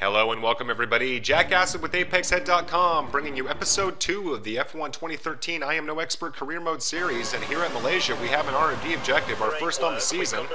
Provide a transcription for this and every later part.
Hello and welcome everybody. Jack Acid with ApexHead.com bringing you episode 2 of the F1 2013 I Am No Expert Career Mode series, and here at Malaysia we have an R&D objective, our first on the season,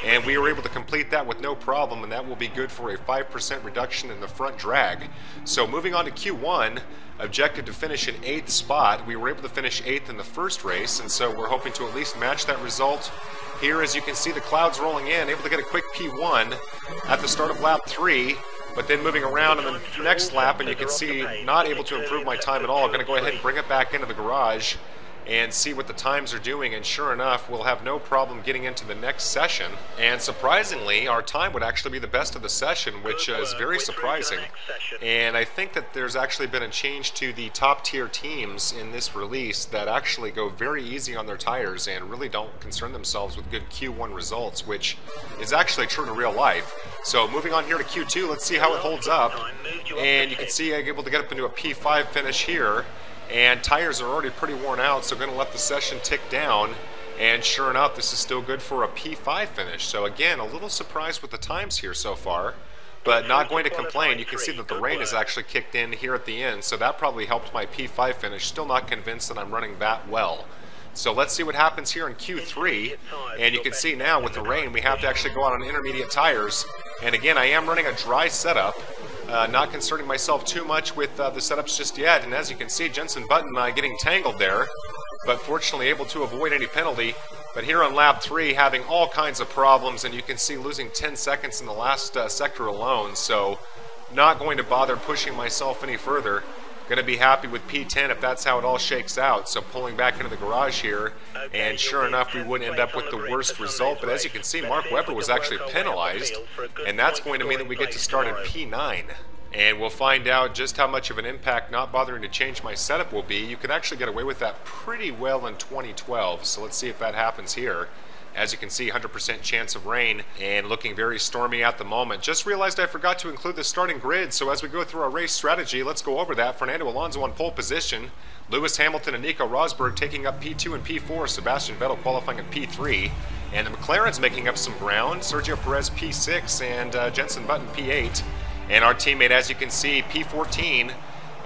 and we were able to complete that with no problem, and that will be good for a 5% reduction in the front drag. So moving on to Q1, objective to finish in 8th spot. We were able to finish 8th in the first race, and so we're hoping to at least match that result. Here, as you can see, the clouds rolling in, able to get a quick P1 at the start of lap 3. But then moving around in the next lap, and you can see not able to improve my time at all. I'm going to go ahead and bring it back into the garage and see what the times are doing, and sure enough, we'll have no problem getting into the next session. And surprisingly, our time would actually be the best of the session, which is very surprising. And I think that there's actually been a change to the top tier teams in this release that actually go very easy on their tires and really don't concern themselves with good Q1 results, which is actually true in real life. So moving on here to Q2, let's see how it holds up. And you can see I'm able to get up into a P5 finish here. And tires are already pretty worn out, so going to let the session tick down, and sure enough, this is still good for a P5 finish. So again, a little surprised with the times here so far, but not going to complain. You can see that the rain has actually kicked in here at the end, so that probably helped my P5 finish. Still not convinced that I'm running that well. So let's see what happens here in Q3, and you can see now with the rain we have to actually go out on intermediate tires, and again I am running a dry setup. Not concerning myself too much with the setups just yet, and as you can see, Jensen Button getting tangled there, but fortunately able to avoid any penalty. But here on lap 3, having all kinds of problems, and you can see losing 10 seconds in the last sector alone, so not going to bother pushing myself any further. Going to be happy with P10 if that's how it all shakes out. So pulling back into the garage here, and sure enough we wouldn't end up with the worst result, but as you can see, Mark Webber was actually penalized, and that's going to mean that we get to start at P9. And we'll find out just how much of an impact not bothering to change my setup will be. You can actually get away with that pretty well in 2012, so let's see if that happens here. As you can see, 100% chance of rain and looking very stormy at the moment. Just realized I forgot to include the starting grid, so as we go through our race strategy, let's go over that. Fernando Alonso on pole position, Lewis Hamilton and Nico Rosberg taking up P2 and P4, Sebastian Vettel qualifying at P3, and the McLaren's making up some ground, Sergio Perez P6 and Jensen Button P8, and our teammate, as you can see, P14.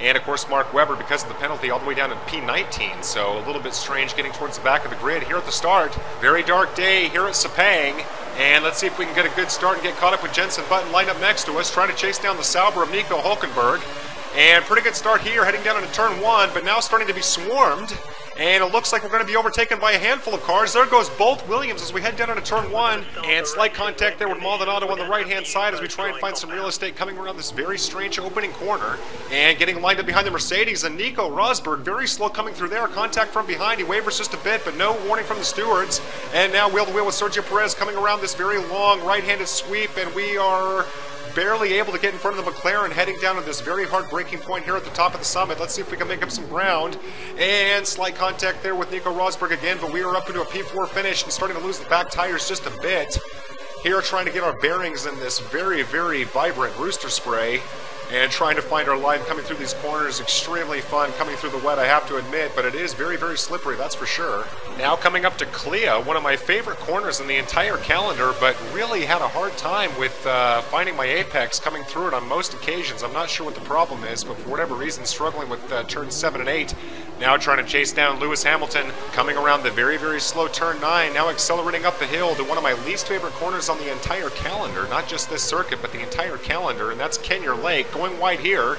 And of course Mark Webber, because of the penalty, all the way down to P19, so a little bit strange getting towards the back of the grid here at the start. Very dark day here at Sepang, and let's see if we can get a good start and get caught up with Jensen Button lined up next to us, trying to chase down the Sauber of Nico Hülkenberg. And pretty good start here, heading down into turn 1, but now starting to be swarmed. And it looks like we're going to be overtaken by a handful of cars. There goes Bolt Williams as we head down into turn 1. And slight contact there with Maldonado on the right-hand side as we try and find some real estate coming around this very strange opening corner. And getting lined up behind the Mercedes. And Nico Rosberg, very slow coming through there. Contact from behind. He wavers just a bit, but no warning from the stewards. And now wheel-to-wheel with Sergio Perez coming around this very long right-handed sweep. And we are barely able to get in front of the McLaren, heading down to this very hard braking point here at the top of the summit. Let's see if we can make up some ground. And slight contact there with Nico Rosberg again, but we are up into a P4 finish and starting to lose the back tires just a bit. Here trying to get our bearings in this very, very vibrant rooster spray and trying to find our line coming through these corners. Extremely fun coming through the wet, I have to admit, but it is very, very slippery, that's for sure. Now coming up to Clea, one of my favorite corners in the entire calendar, but really had a hard time with finding my apex coming through it on most occasions. I'm not sure what the problem is, but for whatever reason, struggling with turns 7 and 8. Now trying to chase down Lewis Hamilton, coming around the very, very slow turn 9, now accelerating up the hill to one of my least favorite corners on the entire calendar, not just this circuit, but the entire calendar, and that's Kenyer Lake. Going wide here,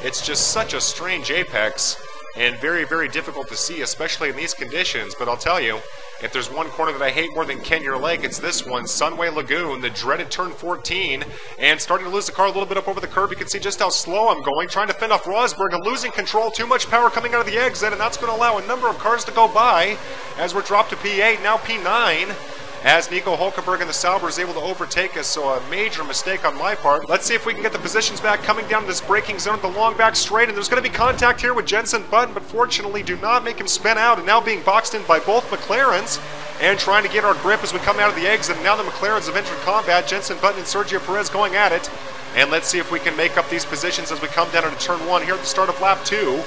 it's just such a strange apex and very, very difficult to see, especially in these conditions. But I'll tell you, if there's one corner that I hate more than Kenyer Lake, it's this one, Sunway Lagoon, the dreaded turn 14, and starting to lose the car a little bit up over the curb. You can see just how slow I'm going, trying to fend off Rosberg and losing control, too much power coming out of the exit, and that's going to allow a number of cars to go by as we're dropped to P8, now P9. As Nico Hülkenberg and the Sauber is able to overtake us, so a major mistake on my part. Let's see if we can get the positions back coming down to this braking zone at the long back straight, and there's going to be contact here with Jensen Button, but fortunately do not make him spin out, and now being boxed in by both McLarens, and trying to get our grip as we come out of the exit. And now the McLarens have entered combat, Jensen Button and Sergio Perez going at it, and let's see if we can make up these positions as we come down into turn 1 here at the start of lap 2.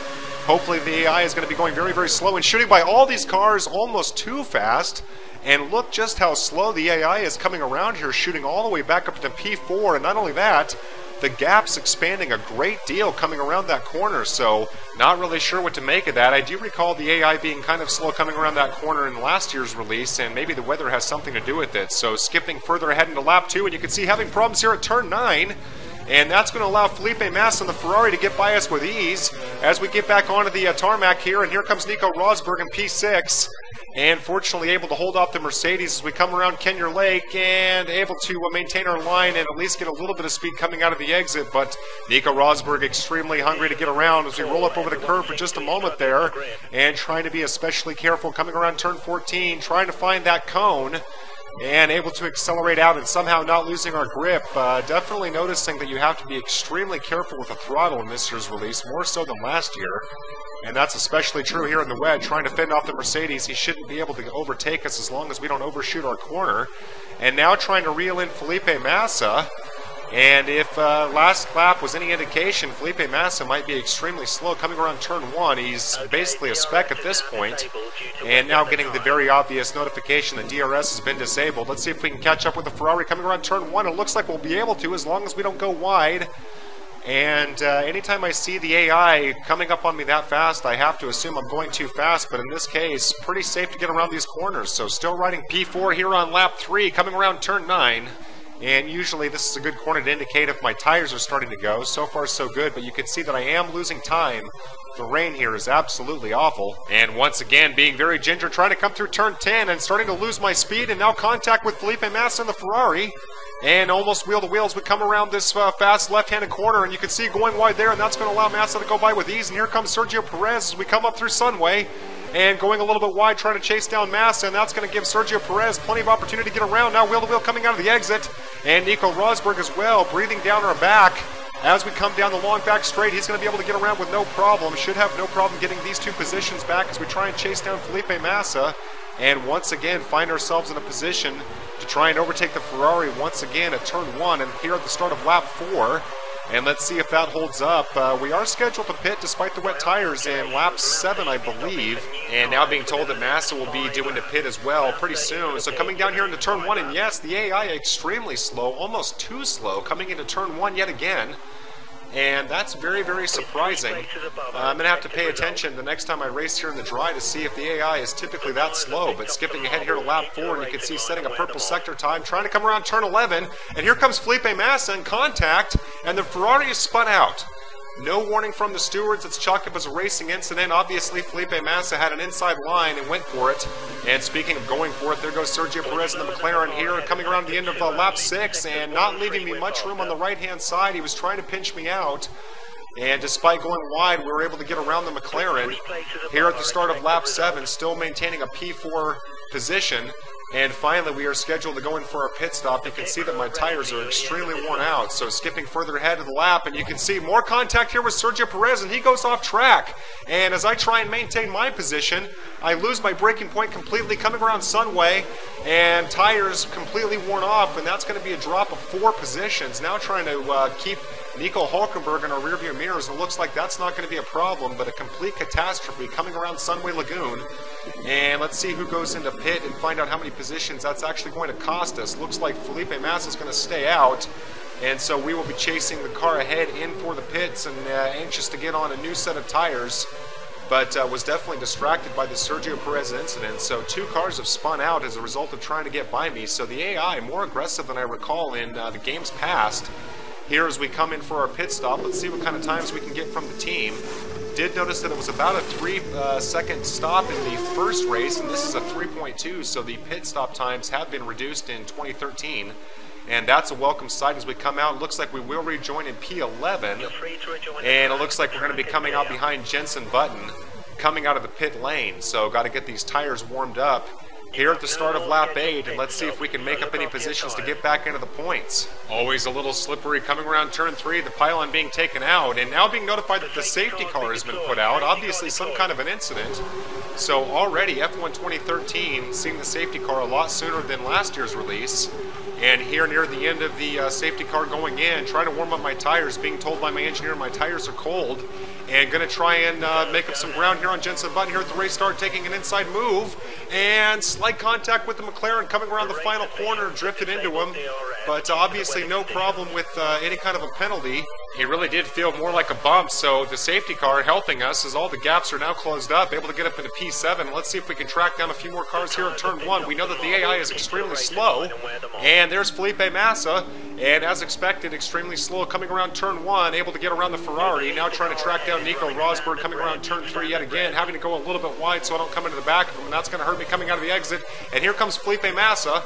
Hopefully the AI is going to be going very, very slow and shooting by all these cars almost too fast. And look just how slow the AI is coming around here, shooting all the way back up to P4. And not only that, the gap's expanding a great deal coming around that corner, so not really sure what to make of that. I do recall the AI being kind of slow coming around that corner in last year's release, and maybe the weather has something to do with it. So skipping further ahead into lap 2, and you can see having problems here at turn 9. And that's going to allow Felipe Massa and the Ferrari to get by us with ease as we get back onto the tarmac here. And here comes Nico Rosberg in P6. And fortunately able to hold off the Mercedes as we come around Kenyer Lake and able to maintain our line and at least get a little bit of speed coming out of the exit. But Nico Rosberg extremely hungry to get around as we roll up over the curve for just a moment there. And trying to be especially careful coming around turn 14, trying to find that cone. And able to accelerate out and somehow not losing our grip. Definitely noticing that you have to be extremely careful with the throttle in this year's release, more so than last year. And that's especially true here in the wedge, trying to fend off the Mercedes. He shouldn't be able to overtake us as long as we don't overshoot our corner. And now trying to reel in Felipe Massa. And if last lap was any indication, Felipe Massa might be extremely slow coming around turn 1. He's basically a spec at this point. And now getting the very obvious notification that DRS has been disabled. Let's see if we can catch up with the Ferrari coming around turn 1. It looks like we'll be able to as long as we don't go wide. And anytime I see the AI coming up on me that fast, I have to assume I'm going too fast. But in this case, pretty safe to get around these corners. So still riding P4 here on lap 3, coming around turn 9. And usually this is a good corner to indicate if my tires are starting to go. So far so good, but you can see that I am losing time. The rain here is absolutely awful. And once again, being very ginger, trying to come through turn 10 and starting to lose my speed. And now contact with Felipe Massa and the Ferrari. And almost wheel to wheel as we come around this fast left-handed corner. And you can see going wide there, and that's going to allow Massa to go by with ease. And here comes Sergio Perez as we come up through Sunway. And going a little bit wide, trying to chase down Massa, and that's going to give Sergio Perez plenty of opportunity to get around. Now wheel-to-wheel coming out of the exit, and Nico Rosberg as well, breathing down our back. As we come down the long back straight, he's going to be able to get around with no problem. Should have no problem getting these two positions back as we try and chase down Felipe Massa. And once again, find ourselves in a position to try and overtake the Ferrari once again at turn 1, and here at the start of lap 4. And let's see if that holds up. We are scheduled to pit despite the wet tires in lap 7, I believe. And now being told that Massa will be doing to pit as well pretty soon. So coming down here into turn 1, and yes, the AI extremely slow, almost too slow, coming into turn 1 yet again. And that's very, very surprising. I'm going to have to pay attention the next time I race here in the dry to see if the AI is typically that slow. But skipping ahead here to lap 4, and you can see setting a purple sector time, trying to come around turn 11. And here comes Felipe Massa in contact, and the Ferrari is spun out. No warning from the stewards. It's chalked up as a racing incident. Obviously, Felipe Massa had an inside line and went for it. And speaking of going for it, there goes Sergio Perez in the McLaren here, coming around the end of lap 6 and not leaving me much room on the right-hand side. He was trying to pinch me out. And despite going wide, we were able to get around the McLaren here at the start of lap 7, still maintaining a P4 position. And finally, we are scheduled to go in for our pit stop. You can see that my tires are extremely worn out. So skipping further ahead of the lap, and you can see more contact here with Sergio Perez, and he goes off track. And as I try and maintain my position, I lose my braking point completely coming around Sunway, and tires completely worn off, and that's going to be a drop of 4 positions. Now trying to keep Nico Hulkenberg in our rearview mirrors, and it looks like that's not going to be a problem, but a complete catastrophe coming around Sunway Lagoon. And let's see who goes into pit and find out how many positions that's actually going to cost us. Looks like Felipe Massa is going to stay out, and so we will be chasing the car ahead in for the pits and anxious to get on a new set of tires. But was definitely distracted by the Sergio Perez incident. So 2 cars have spun out as a result of trying to get by me. So the AI, more aggressive than I recall in the games past. Here as we come in for our pit stop, let's see what kind of times we can get from the team. Did notice that it was about a 3-second stop in the first race, and this is a 3.2, so the pit stop times have been reduced in 2013. And that's a welcome sight as we come out. It looks like we will rejoin in P11. And it looks like we're going to be coming out behind Jenson Button, coming out of the pit lane. So got to get these tires warmed up here at the start of lap 8, and let's see if we can make up any positions to get back into the points. Always a little slippery coming around turn 3, the pylon being taken out, and now being notified that the safety car has been put out. Obviously some kind of an incident. So already F1 2013 seeing the safety car a lot sooner than last year's release. And here near the end of the safety car going in, trying to warm up my tires, being told by my engineer my tires are cold, and going to try and make up some ground here on Jensen Button here at the race start, taking an inside move, and slight contact with the McLaren coming around the final corner, drifted into him, but obviously no problem with any kind of a penalty. It really did feel more like a bump, so the safety car helping us as all the gaps are now closed up, able to get up into P7. Let's see if we can track down a few more cars here at turn 1. We know that the AI is extremely slow, and there's Felipe Massa, and as expected, extremely slow coming around turn 1, able to get around the Ferrari, now trying to track down Nico Rosberg coming around turn 3 yet again, having to go a little bit wide so I don't come into the back of him, and that's going to hurt me coming out of the exit. And here comes Felipe Massa,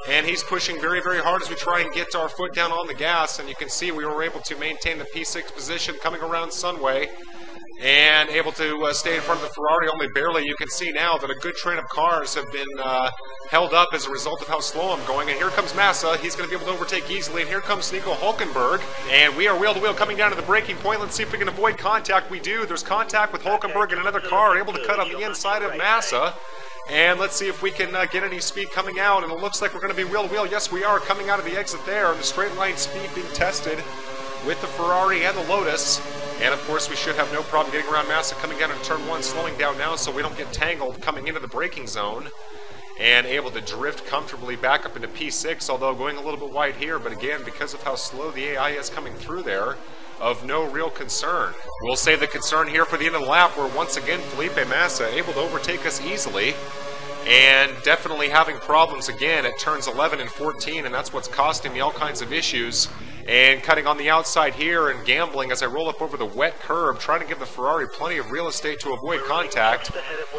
and he's pushing very, very hard as we try and get our foot down on the gas, and you can see we were able to maintain the P6 position coming around Sunway, and able to stay in front of the Ferrari only barely. You can see now that a good train of cars have been held up as a result of how slow I'm going. And here comes Massa. He's going to be able to overtake easily. And here comes Nico Hulkenberg. And we are wheel-to-wheel coming down to the braking point. Let's see if we can avoid contact. We do. There's contact with Hulkenberg and another car, able to cut on the inside of Massa. And let's see if we can get any speed coming out. And it looks like we're going to be wheel-to-wheel. Yes, we are coming out of the exit there. And the straight line speed being tested with the Ferrari and the Lotus. And of course, we should have no problem getting around Massa coming down into turn 1, slowing down now so we don't get tangled coming into the braking zone. And able to drift comfortably back up into P6, although going a little bit wide here. But again, because of how slow the AI is coming through there, of no real concern. We'll save the concern here for the end of the lap, where once again Felipe Massa able to overtake us easily. And definitely having problems again at turns 11 and 14, and that's what's costing me all kinds of issues. And cutting on the outside here and gambling as I roll up over the wet curb, trying to give the Ferrari plenty of real estate to avoid contact.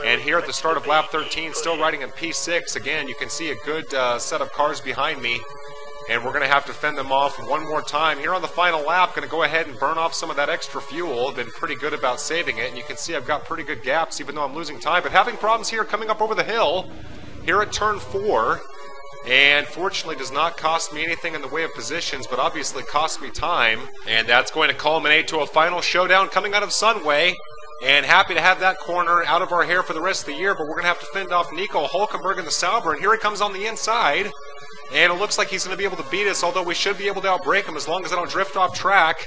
And here at the start of lap 13, still riding in P6. Again, you can see a good set of cars behind me. And we're going to have to fend them off one more time. Here on the final lap, going to go ahead and burn off some of that extra fuel. I've been pretty good about saving it. And you can see I've got pretty good gaps, even though I'm losing time. But having problems here coming up over the hill, here at turn 4. And fortunately does not cost me anything in the way of positions, but obviously cost me time. And that's going to culminate to a final showdown coming out of Sunway. And happy to have that corner out of our hair for the rest of the year, but we're going to have to fend off Nico Hulkenberg in the Sauber. And here he comes on the inside. And it looks like he's going to be able to beat us, although we should be able to outbrake him as long as I don't drift off track.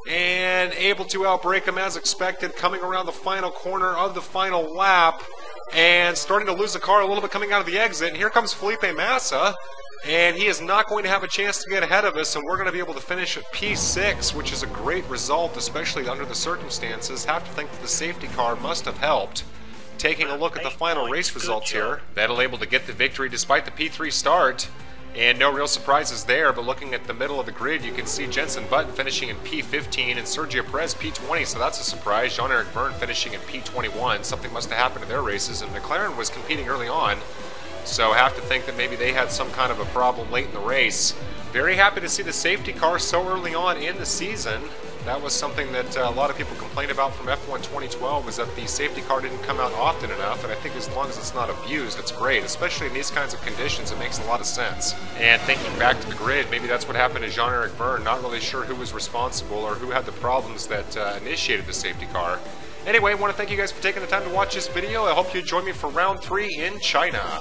And able to outbrake him as expected, coming around the final corner of the final lap. And starting to lose the car a little bit coming out of the exit. And here comes Felipe Massa. And he is not going to have a chance to get ahead of us, and we're going to be able to finish at P6, which is a great result, especially under the circumstances. Have to think that the safety car must have helped. Taking a look at the final race results here, Vettel able to get the victory despite the P3 start. And no real surprises there, but looking at the middle of the grid, you can see Jensen Button finishing in P15 and Sergio Perez P20, so that's a surprise. Jean-Eric Vergne finishing in P21. Something must have happened to their races, and McLaren was competing early on, so have to think that maybe they had some kind of a problem late in the race. Very happy to see the safety car so early on in the season. That was something that a lot of people complained about from F1 2012, was that the safety car didn't come out often enough, and I think as long as it's not abused, it's great. Especially in these kinds of conditions, it makes a lot of sense. And thinking back to the grid, maybe that's what happened to Jean-Eric Vergne. Not really sure who was responsible or who had the problems that initiated the safety car. Anyway, I want to thank you guys for taking the time to watch this video. I hope you join me for round 3 in China.